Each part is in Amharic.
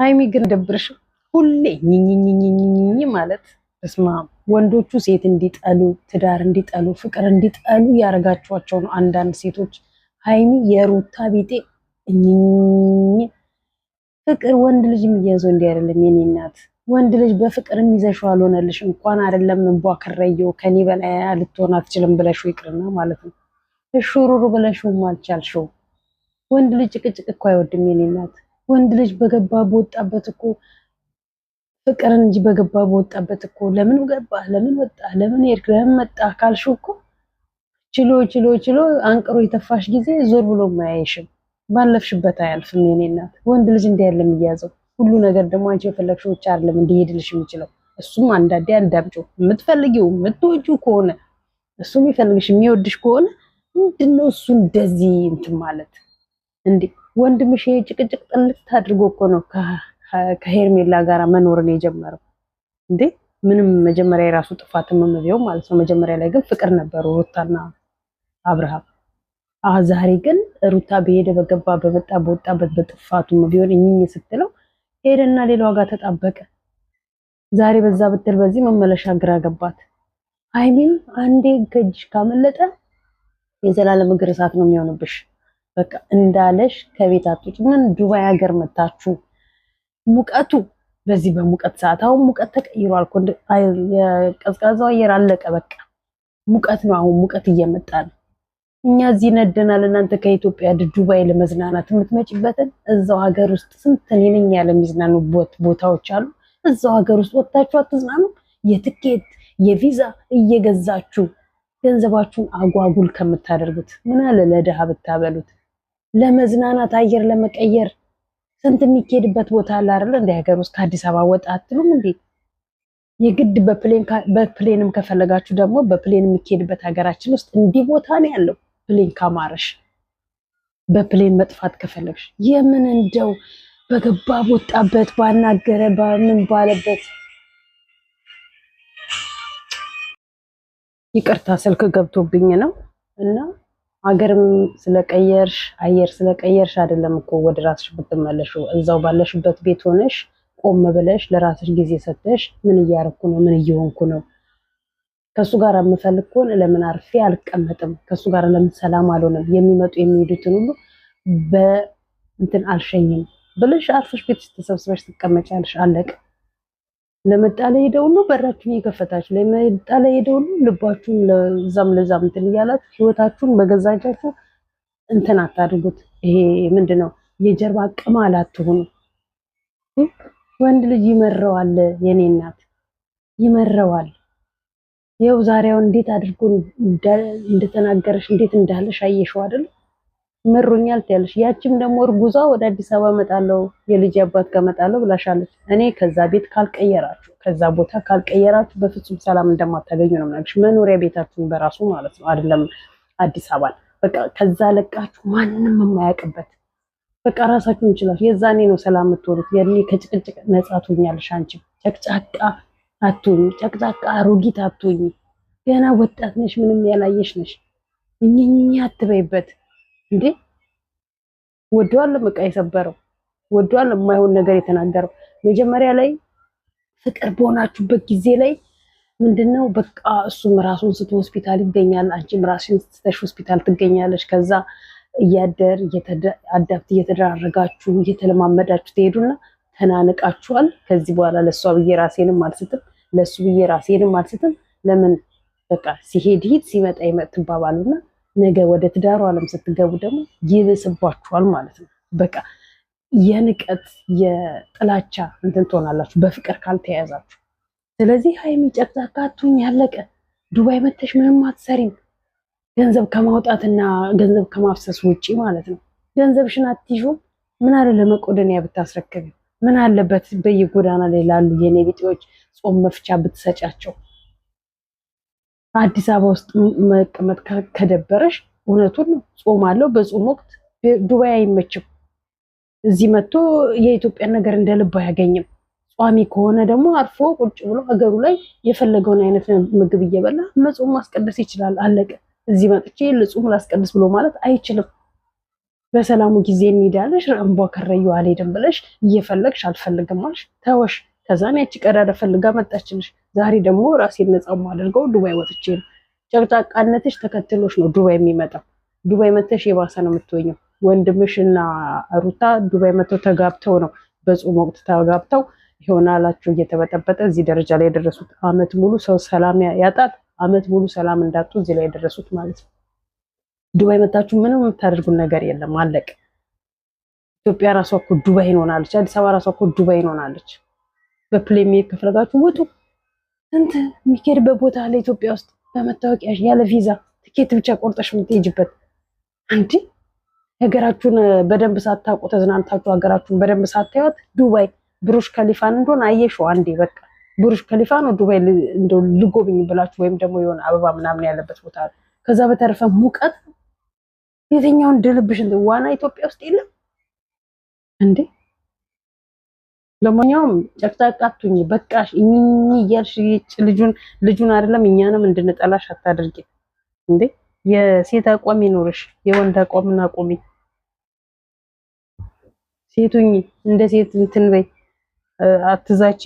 ሃይሚ ግን ደብርሽ ሁሌ ኝኝኝኝኝ ማለት እስማ ወንዶቹ ሴት እንዲጠሉ ትዳር እንዲጠሉ ፍቅር እንዲጠሉ ያረጋቸዋቸው ነው አንዳንድ ሴቶች። ሃይሚ የሩታ ቢጤ ፍቅር ወንድ ልጅ የሚያዘው እንዲህ አይደለም የኔ እናት። ወንድ ልጅ በፍቅር የሚይዘሽው አልሆነልሽ እንኳን አይደለም እንቧ ከረየው ከኔ በላይ ልትሆን አትችልም ብለሽው ይቅርና ማለት ነው እሹሩሩ ብለሽውም አልቻልሽው። ወንድ ልጅ ጭቅጭቅ እኮ አይወድም የኔ እናት። ወንድ ልጅ በገባ በወጣበት እኮ ፍቅርን እንጂ በገባ በወጣበት እኮ ለምን ገባ ለምን ወጣ ለምን ሄድክ ለምን መጣ ካልሽው እኮ ችሎ ችሎ ችሎ አንቅሮ የተፋሽ ጊዜ ዞር ብሎ ማያይሽም ባለፍሽበት አያልፍም የኔ እናት። ወንድ ልጅ እንዲህ ያለ የሚያዘው ሁሉ ነገር ደግሞ አንቺ የፈለግሽው ብቻ አይደለም እንዲሄድልሽ የሚችለው። እሱም አንዳንዴ አዳምጪው የምትፈልጊው የምትወጂው ከሆነ እሱ የሚፈልግሽ የሚወድሽ ከሆነ ምንድነው እሱ እንደዚህ እንትን ማለት እንዴ? ወንድምሽ ጭቅጭቅ ጥልት አድርጎ እኮ ነው ከሄርሜላ ጋር መኖርን የጀመረው እንዴ። ምንም መጀመሪያ የራሱ ጥፋት መመቢያው ማለት ነው። መጀመሪያ ላይ ግን ፍቅር ነበሩ ሩታና አብርሃም። ዛሬ ግን ሩታ በሄደ በገባ በመጣ በወጣበት በጥፋቱ ቢሆን እኝኝ ስትለው ሄደና ሌላዋ ጋር ተጣበቀ። ዛሬ በዛ ብትል በዚህ መመለሻ ግራ ገባት። ሃይሚም አንዴ ከእጅሽ ካመለጠ የዘላለም እግር እሳት ነው የሚሆንብሽ። በቃ እንዳለሽ ከቤት አትውጭ። ምን ዱባይ ሀገር መታችሁ ሙቀቱ በዚህ በሙቀት ሰዓት አሁን ሙቀት ተቀይሯል እኮ የቀዝቃዛው አየር አለቀ። በቃ ሙቀት ነው አሁን ሙቀት እየመጣ ነው። እኛ እዚህ ነደናል። እናንተ ከኢትዮጵያ ዱባይ ለመዝናናት የምትመጪበትን እዛው ሀገር ውስጥ ስንት ነኝ ያለ የሚዝናኑ ቦታዎች አሉ። እዛው ሀገር ውስጥ ወጣችሁ አትዝናኑ? የትኬት የቪዛ እየገዛችሁ ገንዘባችሁን አጓጉል ከምታደርጉት ምን አለ ለደሃ ብታበሉት። ለመዝናናት አየር ለመቀየር ስንት የሚኬድበት ቦታ አለ አይደል? እንደ ሀገር ውስጥ ከአዲስ አበባ ወጣ አትሉም እንዴ? የግድ በፕሌንም ከፈለጋችሁ ደግሞ በፕሌን የሚኬድበት ሀገራችን ውስጥ እንዲህ ቦታ ነው ያለው። ፕሌን ካማረሽ በፕሌን መጥፋት ከፈለግሽ የምን እንደው በገባ ቦጣበት ባናገረ በምን ባለበት። ይቅርታ ስልክ ገብቶብኝ ነው። እና ሀገርም ስለቀየርሽ አየር ስለቀየርሽ አይደለም እኮ ወደ ራስሽ ብትመለሽው። እዛው ባለሽበት ቤት ሆነሽ ቆም ብለሽ ለራስሽ ጊዜ ሰጥተሽ ምን እያረኩ ነው ምን እየሆንኩ ነው፣ ከሱ ጋር የምፈልግ ከሆነ ለምን አርፌ አልቀመጥም፣ ከሱ ጋር ለምን ሰላም አልሆነም፣ የሚመጡ የሚሄዱትን ሁሉ በእንትን አልሸኝም ብለሽ አርፈሽ ቤት ተሰብስበሽ ትቀመጫለሽ። አለቀ። ለመጣለ ሄደው ሁሉ በራችሁን እየከፈታችሁ ለመጣለ ሄደው ሁሉ ልባችሁን ለዛም ለዛም እንትን እያላችሁ ህይወታችሁን በገዛጃችሁ እንትን አታድርጉት። ይሄ ምንድነው የጀርባ ቅማል አትሁኑ። ወንድ ልጅ ይመረዋል የኔ እናት ይመረዋል። ይኸው ዛሬውን እንዴት አድርጎ እንደተናገረሽ እንዴት እንዳለሽ አየሽው አይደል? መሮኛል ትያለሽ። ያቺም ደግሞ እርጉዟ ወደ አዲስ አበባ መጣለው የልጅ አባት ከመጣለው ብላሻለች። እኔ ከዛ ቤት ካልቀየራችሁ ከዛ ቦታ ካልቀየራችሁ በፍጹም ሰላም እንደማታገኙ ነው የምናግርሽ። መኖሪያ ቤታችሁን በራሱ ማለት ነው አይደለም አዲስ አበባ በቃ ከዛ ለቃችሁ ማንንም የማያውቅበት በቃ ራሳችሁን እንችላችሁ። የዛኔ ነው ሰላም የምትወሩት። ያኔ ከጭቅጭቅ ነፃ ትሆኛለሽ። አንቺ ጨቅጫቃ አትሁኝ፣ ጨቅጫቃ አሮጊት አትሁኝ። ገና ወጣት ነሽ፣ ምንም ያላየሽ ነሽ። እኝኛ አትበይበት እንዴ። ወዷል በቃ የሰበረው ወዷል የማይሆን ነገር የተናገረው። መጀመሪያ ላይ ፍቅር በሆናችሁበት ጊዜ ላይ ምንድነው በቃ እሱም ራሱን ስቶ ሆስፒታል ይገኛል፣ አንቺም ራስሽን ስትሽ ሆስፒታል ትገኛለሽ። ከዛ እያደር አዳፕት እየተደራረጋችሁ እየተለማመዳችሁ ትሄዱና ተናንቃችኋል። ከዚህ በኋላ ለሷ ብዬ ራሴንም አልስትም ለሱ ብዬ ራሴንም አልስትም። ለምን በቃ ሲሄድ ሂድ ሲመጣ ይመጥ ትባባሉና ነገ ወደ ትዳሩ ዓለም ስትገቡ ደግሞ ይብስባችኋል ማለት ነው። በቃ የንቀት የጥላቻ እንትን ትሆናላችሁ በፍቅር ካልተያያዛችሁ። ስለዚህ ሃይሚ ጨቅጫቃ አትሁኝ፣ ያለቀ። ዱባይ መተሽ ምንም አትሰሪም ገንዘብ ከማውጣትና ገንዘብ ከማፍሰስ ውጪ ማለት ነው። ገንዘብሽን አትይዡም። ምን አለ ለመቄዶንያ ብታስረክቢ፣ ምን አለበት በየጎዳና ላይ ላሉ የኔ ቢጤዎች ጾም መፍቻ ብትሰጫቸው። አዲስ አበባ ውስጥ መቀመጥ ከደበረሽ እውነቱን ነው ጾም አለው። በጾም ወቅት ዱባይ አይመችም። እዚህ መጥቶ የኢትዮጵያን ነገር እንደ ልብ አያገኝም። ጿሚ ከሆነ ደግሞ አርፎ ቁጭ ብሎ ሀገሩ ላይ የፈለገውን አይነት ምግብ እየበላ መጾም ማስቀደስ ይችላል። አለቀ። እዚህ መጥቼ ልጹም ላስቀድስ ብሎ ማለት አይችልም። በሰላሙ ጊዜ እንሄዳለሽ። አምቧ ከረዩ አልሄድም ብለሽ እየፈለግሽ አልፈልግም አልሽ፣ ተወሽ። ከዛን ያቺ ቀዳዳ ፈልጋ መጣችልሽ። ዛሬ ደግሞ ራሴን ነፃ ማደርገው ዱባይ ወጥቼ ነው። ጨቅጫቃነትሽ ተከትሎሽ ነው ዱባይ የሚመጣው። ዱባይ መተሽ የባሰ ነው የምትወኘው። ወንድምሽ እና ሩታ ዱባይ መተው ተጋብተው ነው በጾም ወቅት ተጋብተው ይሆናላችሁ እየተበጠበጠ እዚህ ደረጃ ላይ የደረሱት። አመት ሙሉ ሰው ሰላም ያጣት፣ አመት ሙሉ ሰላም እንዳጡ እዚህ ላይ የደረሱት ማለት ነው። ዱባይ መታችሁ ምንም የምታደርጉን ነገር የለም፣ አለቅ። ኢትዮጵያ ራሷ እኮ ዱባይ ሆናለች። አዲስ አበባ ራሷ እኮ ዱባይ ሆናለች። በፕሌን መሄድ ከፈለጋችሁ ውጡ። ስንት የሚሄድበት ቦታ አለ ኢትዮጵያ ውስጥ በመታወቂያ ያለ ቪዛ ትኬት ብቻ ቆርጠሽ የምትሄጅበት። እንዲ ሀገራችሁን በደንብ ሳታውቁ ተዝናንታችሁ ሀገራችሁን በደንብ ሳታዩት ዱባይ ብሩሽ ከሊፋን እንደሆነ አየሽው አንዴ። በቃ ብሩሽ ከሊፋ ነው ዱባይ እንደው ልጎብኝ ብላችሁ ወይም ደግሞ የሆነ አበባ ምናምን ያለበት ቦታ አለ። ከዛ በተረፈ ሙቀት የትኛውን ድልብሽ ዋና ኢትዮጵያ ውስጥ የለም እንዴ? ለማንኛውም ጨቅጫቃቱኝ በቃሽ እያልሽ ልጁን አይደለም እኛንም እንድንጠላሽ አታድርጊ እንዴ። የሴት አቋም ይኖርሽ፣ የወንድ አቋምና አቁሚ። ሴቱኝ እንደ ሴት እንትን በይ፣ አትዛቺ።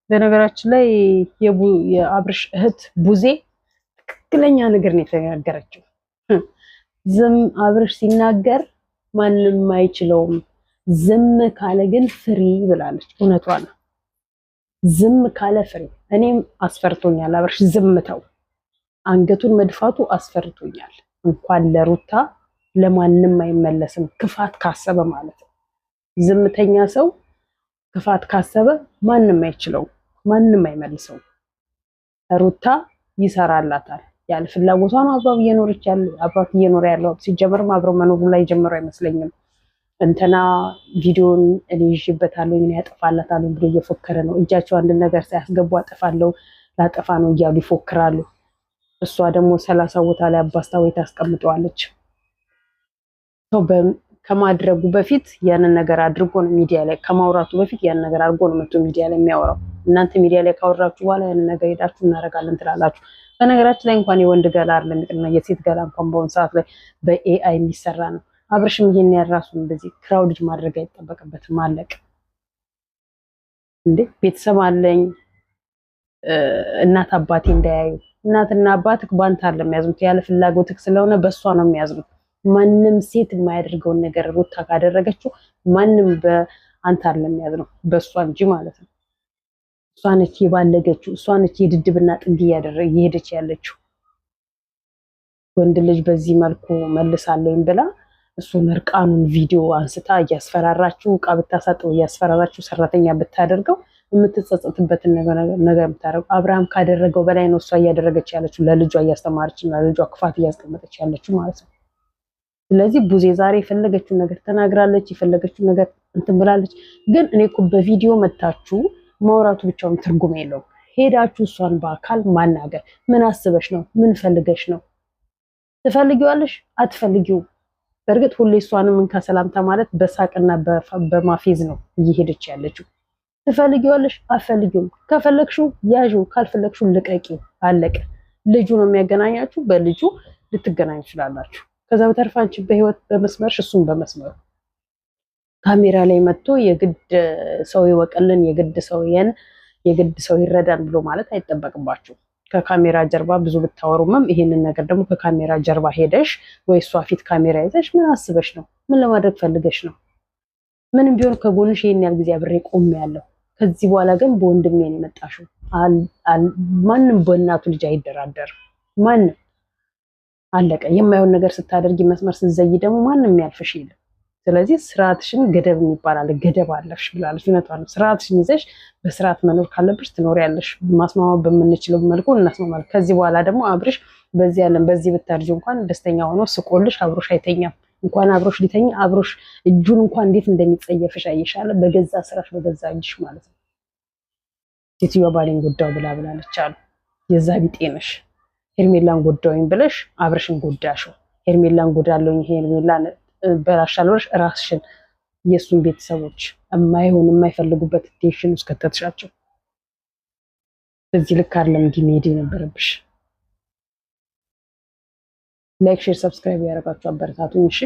በነገራችን ላይ የአብርሽ እህት ቡዜ ትክክለኛ ነገር ነው የተናገረችው። ዝም አብርሽ ሲናገር ማንም አይችለውም፣ ዝም ካለ ግን ፍሪ ብላለች። እውነቷ ነው። ዝም ካለ ፍሪ። እኔም አስፈርቶኛል አብርሽ ዝምተው፣ አንገቱን መድፋቱ አስፈርቶኛል። እንኳን ለሩታ ለማንም አይመለስም፣ ክፋት ካሰበ ማለት ነው። ዝምተኛ ሰው ክፋት ካሰበ ማንም አይችለውም፣ ማንም አይመልሰውም። ሩታ ይሰራላታል። ያለ ፍላጎቷ ነው አብሯ እየኖረች ያለ አብሯት እየኖረ ያለው። ሲጀመርም አብሮ መኖሩ ላይ ጀምሮ አይመስለኝም። እንትና ቪዲዮን እኔ ይዤበታለሁ እኔ ያጠፋላታለሁ ብሎ እየፎከረ ነው። እጃቸው አንድ ነገር ሳያስገቡ አጠፋለሁ ላጠፋ ነው እያሉ ይፎክራሉ። እሷ ደግሞ 30 ቦታ ላይ አባስታ ወይ ታስቀምጠዋለች። ሰው ከማድረጉ በፊት ያንን ነገር አድርጎ ነው ሚዲያ ላይ ከማውራቱ በፊት ያንን ነገር አድርጎ ነው መጥቶ ሚዲያ ላይ የሚያወራው። እናንተ ሚዲያ ላይ ካወራችሁ በኋላ ያንን ነገር ሄዳችሁ እናደርጋለን ትላላችሁ። በነገራችን ላይ እንኳን የወንድ ገላ አይደለም ይቅርና የሴት ገላ እንኳን በአሁኑ ሰዓት ላይ በኤአይ የሚሰራ ነው። አብርሽም ይሄን ያራሱን እንደዚህ ክራውድ ማድረግ አይጠበቅበትም። አለቅ እንዴ ቤተሰብ አለኝ እናት አባቴ እንዳያዩ። እናትና አባትህ ባንተ አይደለም የሚያዝኑት፣ ያለ ፍላጎትህ ስለሆነ በእሷ ነው የሚያዝኑት። ማንም ሴት የማያደርገውን ነገር ሩታ ካደረገችው ማንም በአንተ አይደለም የሚያዝነው በእሷ እንጂ ማለት ነው። እሷ ነች የባለገችው፣ እሷ ነች የድድብና ጥግ እየሄደች ያለችው። ወንድ ልጅ በዚህ መልኩ መልሳለኝ ብላ እሱን እርቃኑን ቪዲዮ አንስታ እያስፈራራችሁ ዕቃ ብታሳጥው እያስፈራራችሁ ሰራተኛ ብታደርገው የምትጸጸትበትን ነገር የምታደርገው አብርሃም ካደረገው በላይ ነው እሷ እያደረገች ያለችው። ለልጇ እያስተማረች እና ለልጇ ክፋት እያስቀመጠች ያለችው ማለት ነው። ስለዚህ ቡዜ ዛሬ የፈለገችውን ነገር ተናግራለች፣ የፈለገችውን ነገር እንትን ብላለች። ግን እኔ እኮ በቪዲዮ መታችሁ ማውራቱ ብቻውን ትርጉም የለውም። ሄዳችሁ እሷን በአካል ማናገር። ምን አስበሽ ነው? ምን ፈልገሽ ነው? ትፈልጊዋለሽ? አትፈልጊውም? በእርግጥ ሁሌ እሷንም እንካ ሰላምታ ማለት በሳቅና በማፌዝ ነው እየሄደች ያለችው። ትፈልጊዋለሽ? አትፈልጊውም? ከፈለግሽው ያዥው፣ ካልፈለግሽው ልቀቂው። አለቀ። ልጁ ነው የሚያገናኛችሁ፣ በልጁ ልትገናኙ ትችላላችሁ። ከዛ በተረፈ አንቺ በህይወት በመስመርሽ እሱም በመስመሩ። ካሜራ ላይ መጥቶ የግድ ሰው ይወቀልን የግድ ሰው ይረዳን ብሎ ማለት አይጠበቅባችሁ። ከካሜራ ጀርባ ብዙ ብታወሩምም ይሄንን ነገር ደግሞ ከካሜራ ጀርባ ሄደሽ ወይ እሷ ፊት ካሜራ ይዘሽ ምን አስበሽ ነው? ምን ለማድረግ ፈልገሽ ነው? ምንም ቢሆን ከጎንሽ ይሄን ያህል ጊዜ አብሬ ቆሜያለሁ። ከዚህ በኋላ ግን በወንድሜ ነው የመጣሽው። ማንም በእናቱ ልጅ አይደራደርም። ማንም አለቀ። የማይሆን ነገር ስታደርጊ መስመር ስትዘይ ደግሞ ማንም ያልፍሽ የለም። ስለዚህ ስርዓትሽን ገደብ የሚባል ገደብ አለሽ ብላለች። እውነቷን ነው። ስርዓትሽን ይዘሽ በስርዓት መኖር ካለብሽ ትኖሪያለሽ። ማስማማት በምንችለው መልኩ እናስማማለን። ከዚህ በኋላ ደግሞ አብርሽ በዚህ ያለን በዚህ ብታርጂ እንኳን ደስተኛ ሆኖ ስቆልሽ አብሮሽ አይተኛም። እንኳን አብሮሽ ሊተኛ አብሮሽ እጁን እንኳን እንዴት እንደሚጸየፍሽ አይሻለ። በገዛ ስራሽ በገዛ እጅሽ ማለት ነው። ሴትዮዋ ባሌን ጎዳው ብላለች አሉ። የዛ ቢጤ ነሽ። ሄርሜላን ጎዳውኝ ብለሽ አብርሽን ጎዳሽው። ሄርሜላን ጎዳለውኝ ሄርሜላን በራሻል ብለሽ ራስሽን የእሱን ቤተሰቦች የማይፈልጉበት ቴንሽን ውስጥ ከተትሻቸው። በዚህ ልክ አይደለም እንዲህ መሄድ የነበረብሽ። ላይክ፣ ሼር፣ ሰብስክራይብ ያደረጋችሁ አበረታቱኝ። እሺ